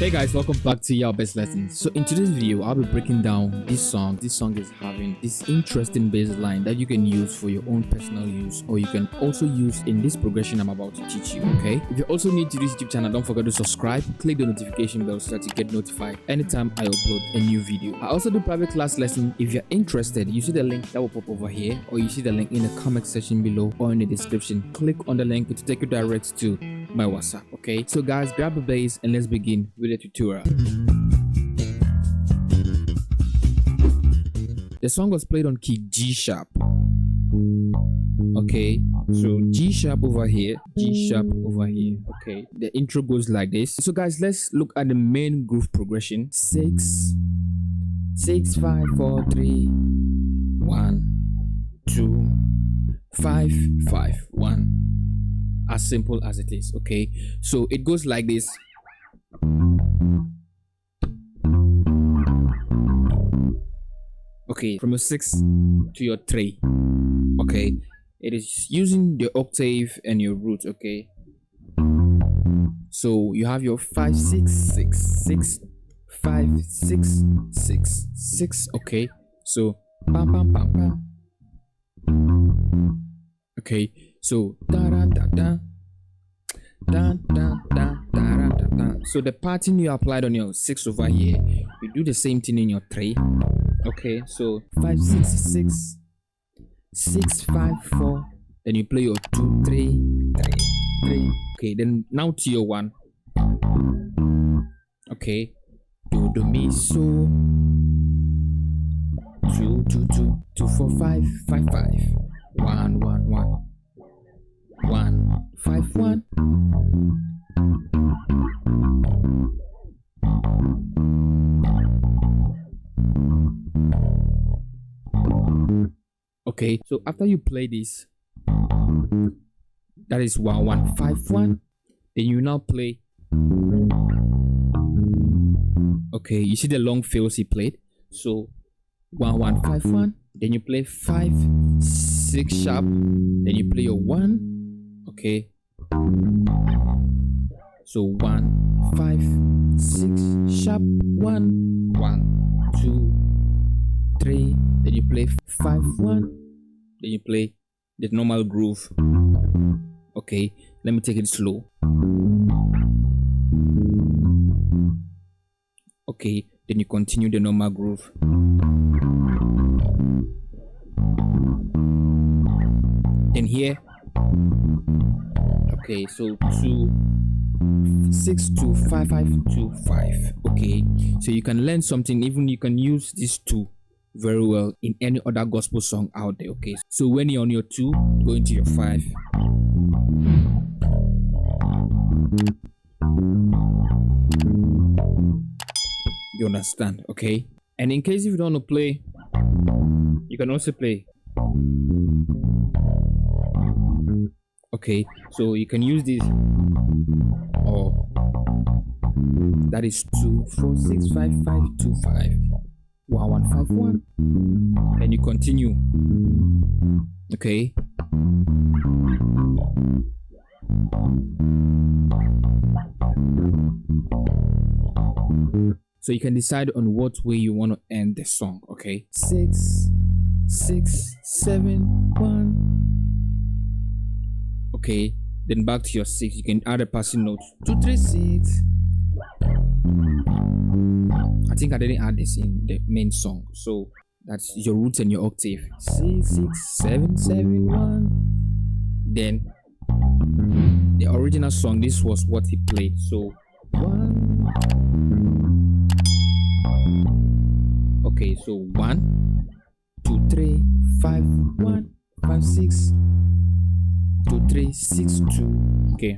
Hey guys, welcome back to your best lessons. So in today's video, I'll be breaking down this song. This song is having this interesting bass line that you can use for your own personal use, or you can also use in this progression I'm about to teach you. Okay, if you're also new to this YouTube channel, don't forget to subscribe, click the notification bell so that you get notified anytime I upload a new video. I also do private class lesson. If you're interested, you see the link that will pop over here, or you see the link in the comment section below or in the description. Click on the link to take you direct to my WhatsApp. Okay, so guys, grab a bass and let's begin with the tutorial. The song was played on key G sharp. Okay, so G sharp over here, G sharp over here. Okay, the intro goes like this. So guys, let's look at the main groove progression. 6 6 5 4 3 1 2 5 5 1. As simple as it is. Okay, so it goes like this. Okay, from your 6 to your 3. Okay, it is using the octave and your root. Okay, so you have your 5 6 6 6 5 6 6 6. Okay, so pam pam pam pam. Okay, so da da da da da da da da da da. So the pattern you applied on your 6 over here, you do the same thing in your 3. Okay, so 5 6 6 6 5 4. Then you play your 2 3 3 3. Okay, then now to your 1. Okay, do mi so 2 2 2 2 4 5 5 5 1 1 1 1 5 1. Okay, so after you play this, that is 1 1 5 1. Then you now play. Okay, you see the long fills he played. So 1 1 5 1. Then you play 5 6 sharp. Then you play your 1. Okay, so 1 5 6 sharp 1 1 2 3. Then you play 5 1. Then you play the normal groove. Okay, let me take it slow. Okay, then you continue the normal groove. Then here. Okay, so 2 6 2 5 5 2 5. Okay, so you can learn something. Even you can use these 2 very well in any other gospel song out there. Okay, so when you're on your 2, go into your 5. You understand? Okay, and in case if you don't want to play, you can also play. Okay, so you can use this, or that is 2 4 6 5 5 2 5 1 1 5 1. And you continue. Okay, so you can decide on what way you want to end the song. Okay, 6 6 7 1. Okay, then back to your 6. You can add a passing note. 2 3 6. I think I didn't add this in the main song, so that's your roots and your octave. 6 6 7 7 1. Then the original song, this was what he played. So 1. Okay, so 1 2 3 5 1 5 6 2 3 6 2. Okay,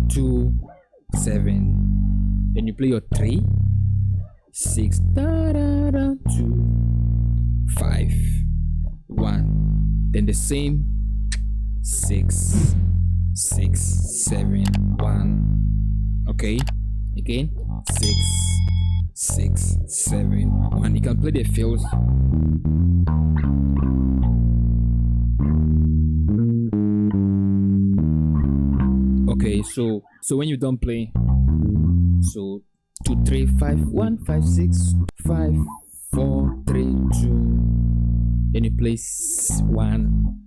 2 7. Then you play your 3 6 da, da, da, 2 5 1. Then the same 6 6 7 1. Okay, again 6 6 7 1. You can play the fills. Okay, so when you don't play, So 2 3 5 1 5 6 5 4 3 2. Then you play 1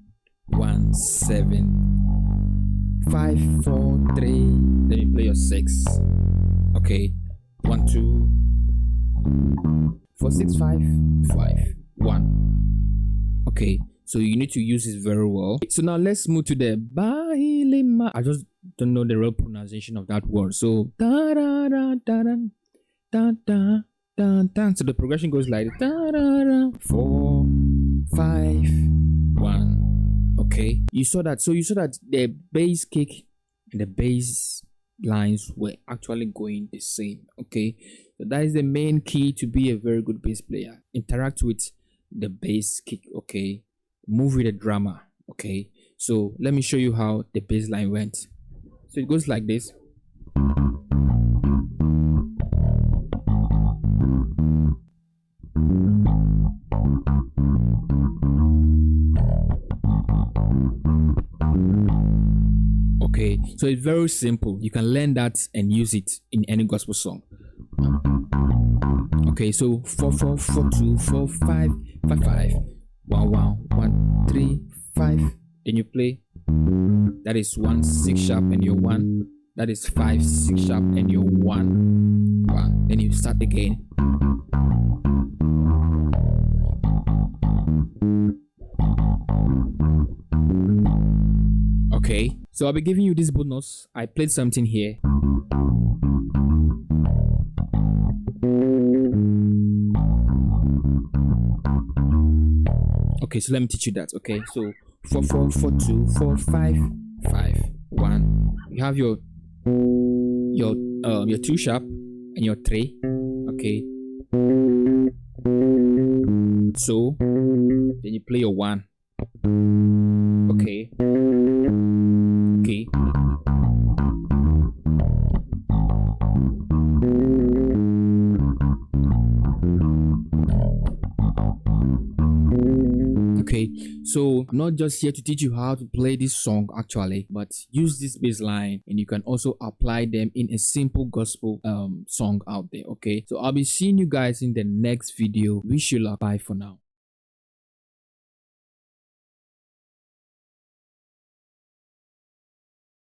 1 7 5 4 3. Then you play your 6. Okay, 1 2 4 6 5 5 1. Okay, so you need to use it very well. So now let's move to the Bahilima. I just don't know the real pronunciation of that word. So da da da da da da da da. So the progression goes like da da da 4 5 1. Okay, you saw that. So you saw that the bass kick and the bass lines were actually going the same. Okay, so that is the main key to be a very good bass player. Interact with the bass kick. Okay, move with the drummer. Okay, so let me show you how the bass line went. So it goes like this. Okay, so it's very simple. You can learn that and use it in any gospel song. Okay, so 4 4 4 2 4 5 5 5 1 1 1 3 5. Then you play. That is 1 6 sharp and you're 1. That is 5 6 sharp and you're 1 1. Then you start again. Okay, so I'll be giving you this bonus. I played something here. Okay, so let me teach you that. Okay, so 4 4 4 2 4 5 5 1. You have your 2 sharp and your 3. Okay, so then you play your 1. Okay. Okay. Okay, so I'm not just here to teach you how to play this song actually, but use this bass line and you can also apply them in a simple gospel song out there. Okay, so I'll be seeing you guys in the next video. Wish you luck. Bye for now.